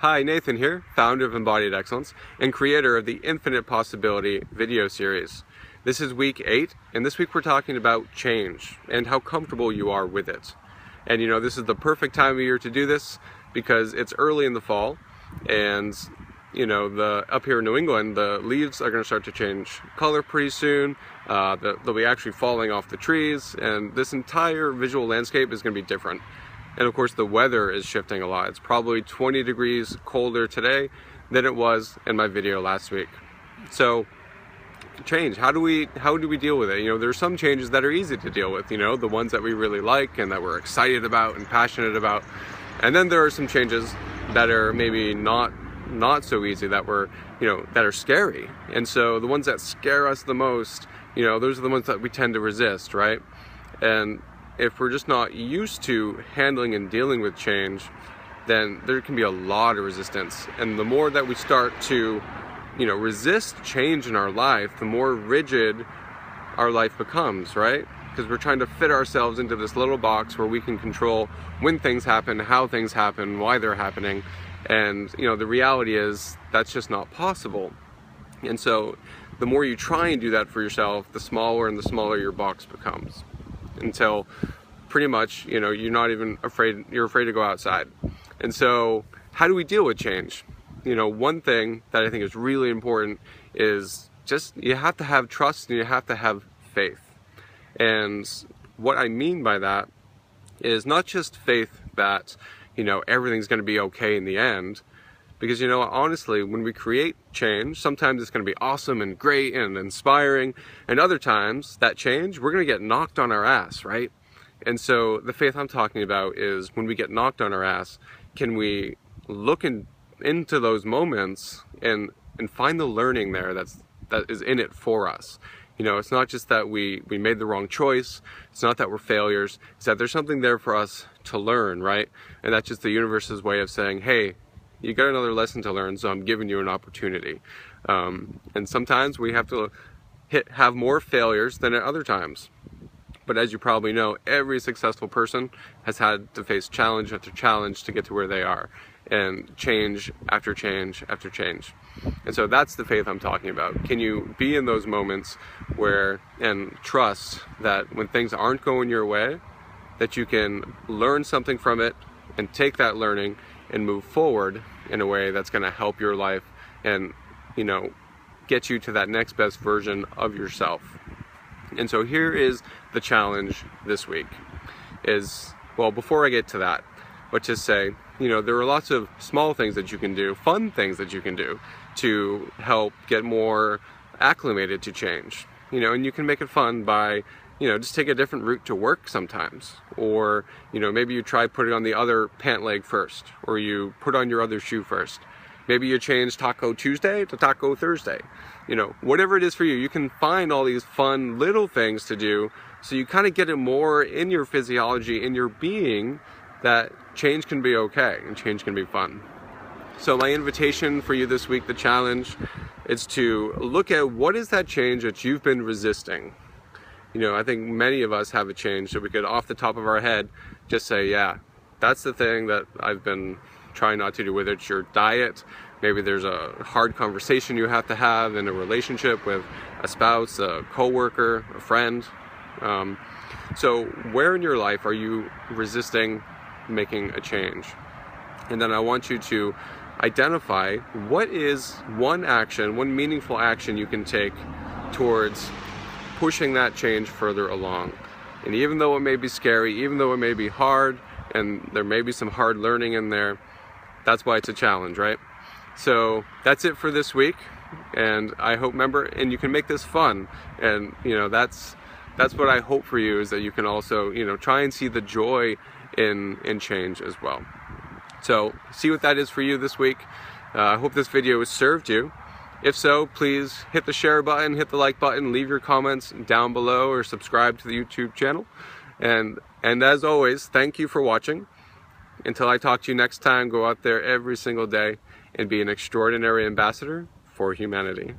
Hi, Nathan here, founder of Embodied Excellence and creator of the Infinite Possibility video series. This is week 8, and this week we're talking about change and how comfortable you are with it. And this is the perfect time of year to do this because it's early in the fall, and up here in New England, the leaves are going to start to change color pretty soon. They'll be actually falling off the trees, and this entire visual landscape is going to be different. And of course the weather is shifting a lot. It's probably 20 degrees colder today than it was in my video last week. So change, how do we deal with it? There's some changes that are easy to deal with, the ones that we really like and that we're excited about and passionate about. And then there are some changes that are maybe not so easy, that that are scary. And so the ones that scare us the most, those are the ones that we tend to resist, right? And if we're just not used to handling and dealing with change, then there can be a lot of resistance. And the more that we start to, resist change in our life, the more rigid our life becomes, right? Because we're trying to fit ourselves into this little box where we can control when things happen, how things happen, why they're happening. And, the reality is that's just not possible. And so the more you try and do that for yourself, the smaller and the smaller your box becomes, until pretty much, you're not even afraid, you're afraid to go outside. And so how do we deal with change? One thing that I think is really important is just, you have to have trust and you have to have faith. And what I mean by that is not just faith that, everything's going to be okay in the end. Because, honestly, when we create change, sometimes it's going to be awesome and great and inspiring. And other times, that change, we're going to get knocked on our ass, right? And so the faith I'm talking about is when we get knocked on our ass, can we look into those moments and find the learning there that is in it for us? It's not just that we made the wrong choice. It's not that we're failures. It's that there's something there for us to learn, right? And that's just the universe's way of saying, hey, you got another lesson to learn, so I'm giving you an opportunity. And sometimes we have to have more failures than at other times. But as you probably know, every successful person has had to face challenge after challenge to get to where they are, and change after change after change. And so that's the faith I'm talking about. Can you be in those moments and trust that when things aren't going your way, that you can learn something from it and take that learning and move forward in a way that's going to help your life and, get you to that next best version of yourself. And so here is the challenge this week before I get to that, let's just say, there are lots of small things that you can do, fun things that you can do to help get more acclimated to change, and you can make it fun by, just take a different route to work sometimes. Or, maybe you try putting on the other pant leg first, or you put on your other shoe first. Maybe you change Taco Tuesday to Taco Thursday. Whatever it is for you, you can find all these fun little things to do so you kind of get it more in your physiology, in your being, that change can be okay and change can be fun. So my invitation for you this week, the challenge, is to look at what is that change that you've been resisting. I think many of us have a change that we could, off the top of our head, just say, yeah, that's the thing that I've been trying not to do. Whether it's your diet, maybe there's a hard conversation you have to have in a relationship with a spouse, a coworker, a friend. So where in your life are you resisting making a change? And then I want you to identify what is one meaningful action you can take towards pushing that change further along. And even though it may be scary, even though it may be hard, and there may be some hard learning in there, that's why it's a challenge, right? So that's it for this week, and I hope, and you can make this fun, and that's what I hope for you, is that you can also try and see the joy in change as well. So see what that is for you this week. I hope this video has served you. If so, please hit the share button, hit the like button, leave your comments down below, or subscribe to the YouTube channel. And as always, thank you for watching. Until I talk to you next time, go out there every single day and be an extraordinary ambassador for humanity.